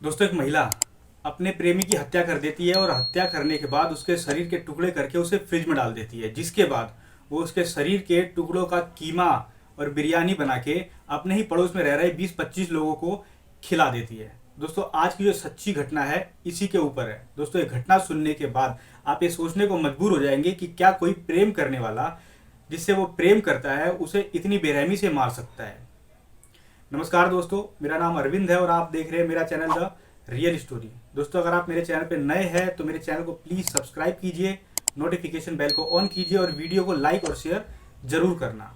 दोस्तों, एक महिला अपने प्रेमी की हत्या कर देती है और हत्या करने के बाद उसके शरीर के टुकड़े करके उसे फ्रिज में डाल देती है, जिसके बाद वो उसके शरीर के टुकड़ों का कीमा और बिरयानी बना के अपने ही पड़ोस में रह रहे 20-25 लोगों को खिला देती है। दोस्तों, आज की जो सच्ची घटना है इसी के ऊपर है। दोस्तों, ये घटना सुनने के बाद आप ये सोचने को मजबूर हो जाएंगे कि क्या कोई प्रेम करने वाला जिससे वो प्रेम करता है उसे इतनी बेरहमी से मार सकता है। नमस्कार दोस्तों, मेरा नाम अरविंद है और आप देख रहे हैं मेरा चैनल द रियल स्टोरी। दोस्तों, अगर आप मेरे चैनल पर नए हैं तो मेरे चैनल को प्लीज़ सब्सक्राइब कीजिए, नोटिफिकेशन बेल को ऑन कीजिए और वीडियो को लाइक और शेयर जरूर करना।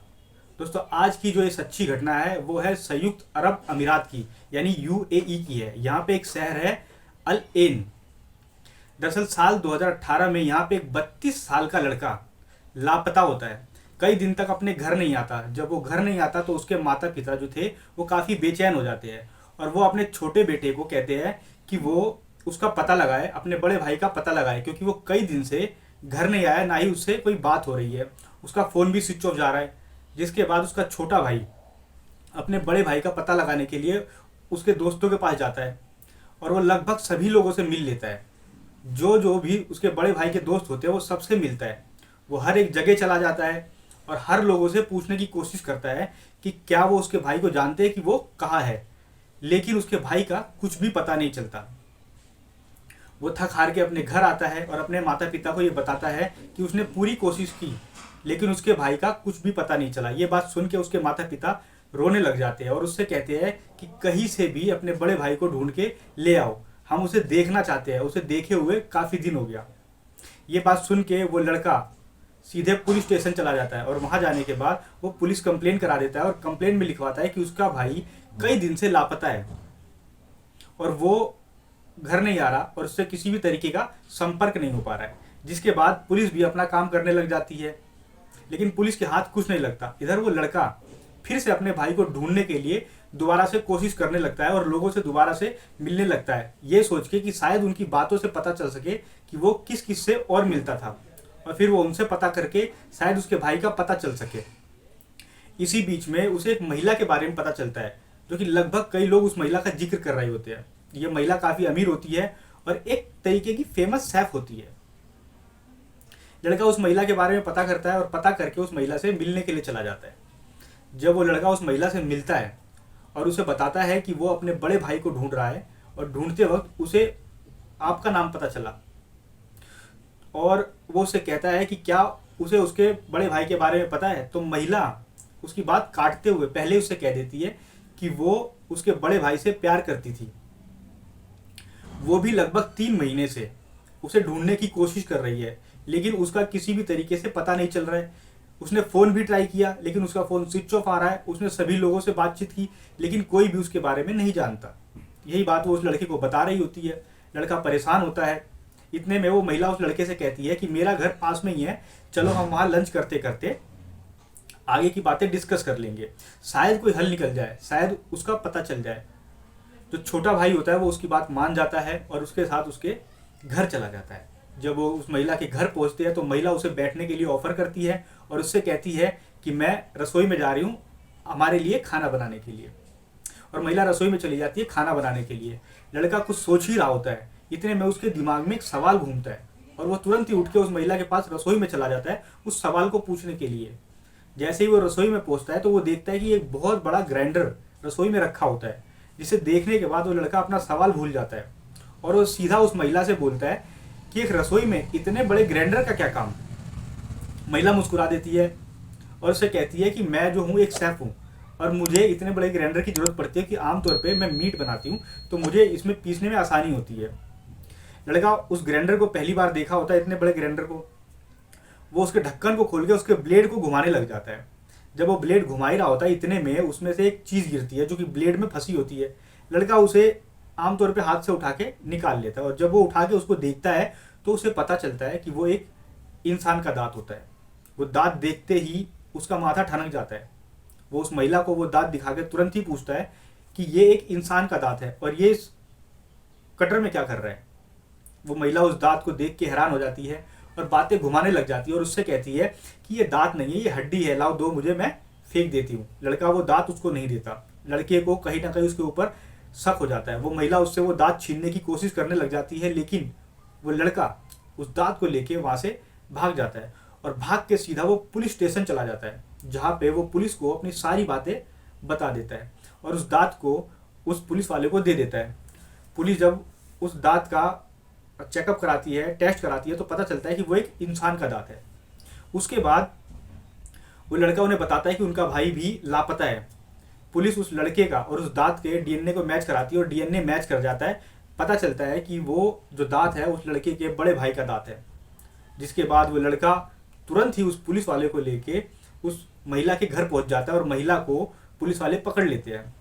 दोस्तों, आज की जो ये सच्ची घटना है वो है संयुक्त अरब अमीरात की, यानी यूएई की है। यहाँ पे एक शहर है अल एन। दरअसल साल 2018 में यहाँ पे एक 32 साल का लड़का लापता होता है। कई दिन तक अपने घर नहीं आता। जब वो घर नहीं आता तो उसके माता पिता जो थे वो काफ़ी बेचैन हो जाते हैं और वो अपने छोटे बेटे को कहते हैं कि वो उसका पता लगाए, अपने बड़े भाई का पता लगाए, क्योंकि वो कई दिन से घर नहीं आया, ना ही उससे कोई बात हो रही है। उसका फ़ोन भी स्विच ऑफ जा रहा है। जिसके बाद उसका छोटा भाई अपने बड़े भाई का पता लगाने के लिए उसके दोस्तों के पास जाता है और वो लगभग सभी लोगों से मिल लेता है। जो जो भी उसके बड़े भाई के दोस्त होते हैं वो सबसे मिलता है। वो हर एक जगह चला जाता है और हर लोगों से पूछने की कोशिश करता है कि क्या वो उसके भाई को जानते हैं कि वो कहाँ है, लेकिन उसके भाई का कुछ भी पता नहीं चलता। वो थक हार के अपने घर आता है और अपने माता पिता को ये बताता है कि उसने पूरी कोशिश की लेकिन उसके भाई का कुछ भी पता नहीं चला। ये बात सुन के उसके माता पिता रोने लग जाते हैं और उससे कहते हैं कि कहीं से भी अपने बड़े भाई को ढूंढ के ले आओ, हम उसे देखना चाहते हैं, उसे देखे हुए काफ़ी दिन हो गया। ये बात सुन के वो लड़का सीधे पुलिस स्टेशन चला जाता है और वहां जाने के बाद वो पुलिस कंप्लेन करा देता है और कंप्लेन में लिखवाता है कि उसका भाई कई दिन से लापता है और वो घर नहीं आ रहा और उससे किसी भी तरीके का संपर्क नहीं हो पा रहा है। जिसके बाद पुलिस भी अपना काम करने लग जाती है, लेकिन पुलिस के हाथ कुछ नहीं लगता। इधर वो लड़का फिर से अपने भाई को ढूंढने के लिए दोबारा से कोशिश करने लगता है और लोगों से दोबारा से मिलने लगता है, ये सोच के कि शायद उनकी बातों से पता चल सके कि वो किस किस से और मिलता था और फिर वो उनसे पता करके शायद उसके भाई का पता चल सके। इसी बीच में उसे एक महिला के बारे में पता चलता है, जो कि लगभग कई लोग उस महिला का जिक्र कर रहे होते हैं। ये महिला काफ़ी अमीर होती है और एक तरीके की फेमस शेफ होती है। लड़का उस महिला के बारे में पता करता है और पता करके उस महिला से मिलने के लिए चला जाता है। जब वो लड़का उस महिला से मिलता है और उसे बताता है कि वो अपने बड़े भाई को ढूंढ रहा है और ढूंढते वक्त उसे आपका नाम पता चला और वो उससे कहता है कि क्या उसे उसके बड़े भाई के बारे में पता है, तो महिला उसकी बात काटते हुए पहले उससे कह देती है कि वो उसके बड़े भाई से प्यार करती थी। वो भी लगभग 3 महीने से उसे ढूंढने की कोशिश कर रही है, लेकिन उसका किसी भी तरीके से पता नहीं चल रहा है। उसने फ़ोन भी ट्राई किया लेकिन उसका फ़ोन स्विच ऑफ आ रहा है। उसने सभी लोगों से बातचीत की लेकिन कोई भी उसके बारे में नहीं जानता। यही बात वो उस लड़के को बता रही होती है। लड़का परेशान होता है। इतने में वो महिला उस लड़के से कहती है कि मेरा घर पास में ही है, चलो हम वहाँ लंच करते करते आगे की बातें डिस्कस कर लेंगे, शायद कोई हल निकल जाए, शायद उसका पता चल जाए। जो छोटा भाई होता है वो उसकी बात मान जाता है और उसके साथ उसके घर चला जाता है। जब वो उस महिला के घर पहुंचते हैं तो महिला उसे बैठने के लिए ऑफर करती है और उससे कहती है कि मैं रसोई में जा रही हूँ हमारे लिए खाना बनाने के लिए। और महिला रसोई में चली जाती है खाना बनाने के लिए। लड़का कुछ सोच ही रहा होता है, इतने में उसके दिमाग में एक सवाल घूमता है और वो तुरंत ही उठ के उस महिला के पास रसोई में चला जाता है उस सवाल को पूछने के लिए। जैसे ही वो रसोई में पहुंचता है तो वो देखता है कि एक बहुत बड़ा ग्राइंडर रसोई में रखा होता है, जिसे देखने के बाद वो लड़का अपना सवाल भूल जाता है और वो सीधा उस महिला से बोलता है कि एक रसोई में इतने बड़े ग्राइंडर का क्या काम। महिला मुस्कुरा देती है और उससे कहती है कि मैं जो हूँ एक शेफ़ हूँ और मुझे इतने बड़े ग्राइंडर की ज़रूरत पड़ती है कि आमतौर पे मैं मीट बनाती हूँ तो मुझे इसमें पीसने में आसानी होती है। लड़का उस ग्राइंडर को पहली बार देखा होता है, इतने बड़े ग्राइंडर को। वो उसके ढक्कन को खोल के उसके ब्लेड को घुमाने लग जाता है। जब वो ब्लेड घुमा ही रहा होता है इतने में उसमें से एक चीज़ गिरती है जो कि ब्लेड में फंसी होती है। लड़का उसे आमतौर पे हाथ से उठा के निकाल लेता है और जब वो उठा के उसको देखता है तो उसे पता चलता है कि वो एक इंसान का दांत होता है। वो दांत देखते ही उसका माथा ठनक जाता है। वो उस महिला को वो दांत दिखा के तुरंत ही पूछता है कि ये एक इंसान का दांत है और ये इस कटर में क्या कर रहा है। वो महिला उस दांत को देख के हैरान हो जाती है और बातें घुमाने लग जाती है और उससे कहती है कि ये दांत नहीं है, ये हड्डी है, लाओ दो मुझे, मैं फेंक देती हूँ। लड़का वो दांत उसको नहीं देता। लड़के को कहीं ना कहीं उसके ऊपर शक हो जाता है। वो महिला उससे वो दांत छीनने की कोशिश करने लग जाती है, लेकिन वो लड़का उस दांत को लेके वहाँ से भाग जाता है और भाग के सीधा वो पुलिस स्टेशन चला जाता है, जहाँ पे वो पुलिस को अपनी सारी बातें बता देता है और उस दांत को उस पुलिस वाले को दे देता है। पुलिस जब उस दांत का चेकअप कराती है, टेस्ट कराती है, तो पता चलता है कि वो एक इंसान का दांत है। उसके बाद वो लड़का उन्हें बताता है कि उनका भाई भी लापता है। पुलिस उस लड़के का और उस दांत के डीएनए को मैच कराती है और डीएनए मैच कर जाता है। पता चलता है कि वो जो दांत है उस लड़के के बड़े भाई का दांत है। जिसके बाद वो लड़का तुरंत ही उस पुलिस वाले को लेके उस महिला के घर पहुंच जाता है और महिला को पुलिस वाले पकड़ लेते हैं।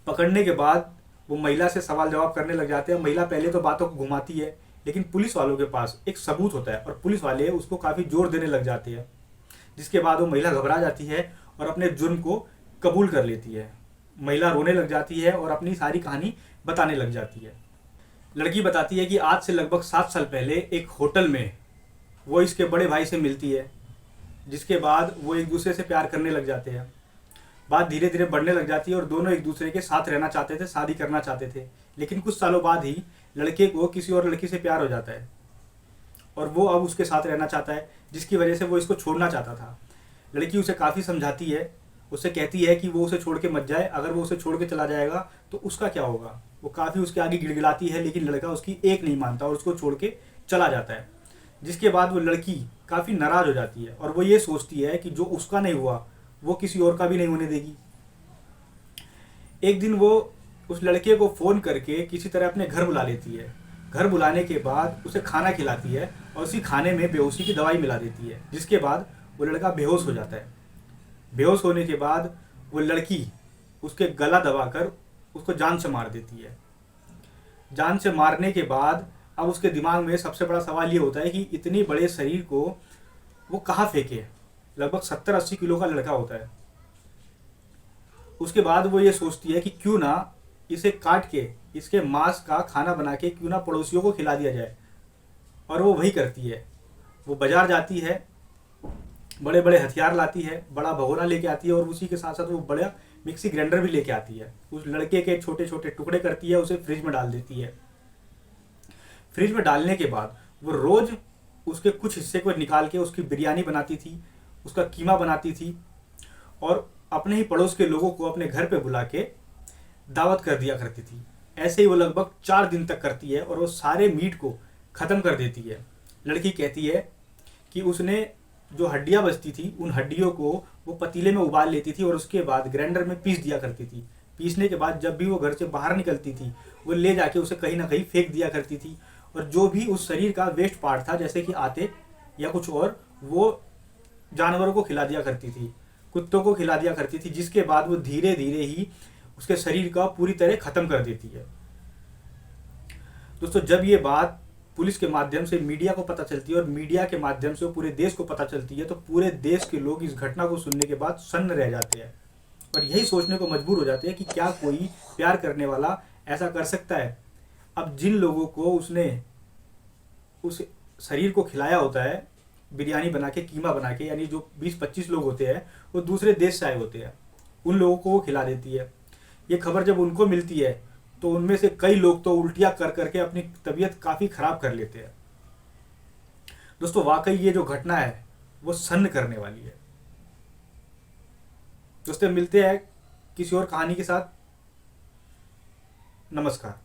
पकड़ने के बाद वो महिला से सवाल जवाब करने लग जाते हैं। महिला पहले तो बातों को घुमाती है, लेकिन पुलिस वालों के पास एक सबूत होता है और पुलिस वाले उसको काफ़ी जोर देने लग जाते हैं। जिसके बाद वो महिला घबरा जाती है और अपने जुर्म को कबूल कर लेती है। महिला रोने लग जाती है और अपनी सारी कहानी बताने लग जाती है। लड़की बताती है कि आज से लगभग 7 साल पहले एक होटल में वो इसके बड़े भाई से मिलती है, जिसके बाद वो एक दूसरे से प्यार करने लग जाते हैं। बात धीरे धीरे बढ़ने लग जाती है और दोनों एक दूसरे के साथ रहना चाहते थे, शादी करना चाहते थे। लेकिन कुछ सालों बाद ही लड़के को किसी और लड़की से प्यार हो जाता है और वो अब उसके साथ रहना चाहता है, जिसकी वजह से वो इसको छोड़ना चाहता था। लड़की उसे काफ़ी समझाती है, उससे कहती है कि वो उसे छोड़ के मत जाए, अगर वो उसे छोड़ के चला जाएगा तो उसका क्या होगा। वो काफ़ी उसके आगे गिड़गिड़ाती है, लेकिन लड़का उसकी एक नहीं मानता और उसको छोड़ के चला जाता है। जिसके बाद वो लड़की काफ़ी नाराज़ हो जाती है और वो ये सोचती है कि जो उसका नहीं हुआ वो किसी और का भी नहीं होने देगी। एक दिन वो उस लड़के को फ़ोन करके किसी तरह अपने घर बुला लेती है। घर बुलाने के बाद उसे खाना खिलाती है और उसी खाने में बेहोशी की दवाई मिला देती है। जिसके बाद वो लड़का बेहोश हो जाता है। बेहोश होने के बाद वो लड़की उसके गला दबाकर उसको जान से मार देती है। जान से मारने के बाद अब उसके दिमाग में सबसे बड़ा सवाल ये होता है कि इतनी बड़े शरीर को वो कहाँ फेंके। लगभग 70-80 किलो का लड़का होता है। उसके बाद वो ये सोचती है कि क्यों ना इसे काट के इसके मांस का खाना बना के क्यों ना पड़ोसियों को खिला दिया जाए। और वो वही करती है। वो बाजार जाती है, बड़े बड़े हथियार लाती है, बड़ा भगोना लेके आती है और उसी के साथ साथ वो बड़ा मिक्सी ग्राइंडर भी लेके आती है। उस लड़के के छोटे छोटे टुकड़े करती है, उसे फ्रिज में डाल देती है। फ्रिज में डालने के बाद वो रोज उसके कुछ हिस्से को निकाल के उसकी बिरयानी बनाती थी, उसका कीमा बनाती थी और अपने ही पड़ोस के लोगों को अपने घर पे बुला के दावत कर दिया करती थी। ऐसे ही वो लगभग 4 दिन तक करती है और वो सारे मीट को ख़त्म कर देती है। लड़की कहती है कि उसने जो हड्डियाँ बचती थी उन हड्डियों को वो पतीले में उबाल लेती थी और उसके बाद ग्राइंडर में पीस दिया करती थी। पीसने के बाद जब भी वो घर से बाहर निकलती थी वो ले जाके उसे कहीं ना कहीं फेंक दिया करती थी और जो भी उस शरीर का वेस्ट पार्ट था, जैसे कि आते या कुछ और, वो जानवरों को खिला दिया करती थी, कुत्तों को खिला दिया करती थी। जिसके बाद वो धीरे धीरे ही उसके शरीर का पूरी तरह ख़त्म कर देती है। दोस्तों, जब ये बात पुलिस के माध्यम से मीडिया को पता चलती है और मीडिया के माध्यम से वो पूरे देश को पता चलती है, तो पूरे देश के लोग इस घटना को सुनने के बाद सन्न रह जाते हैं और यही सोचने को मजबूर हो जाते हैं कि क्या कोई प्यार करने वाला ऐसा कर सकता है। अब जिन लोगों को उसने उस शरीर को खिलाया होता है बिरयानी बना के, कीमा बना के, यानी जो 20-25 लोग होते हैं वो दूसरे देश से आए होते हैं, उन लोगों को वो खिला देती है। ये खबर जब उनको मिलती है तो उनमें से कई लोग तो उल्टियाँ कर करके अपनी तबीयत काफ़ी ख़राब कर लेते हैं। दोस्तों, वाकई ये जो घटना है वो सन्न करने वाली है। दोस्तों, मिलते हैं किसी और कहानी के साथ। नमस्कार।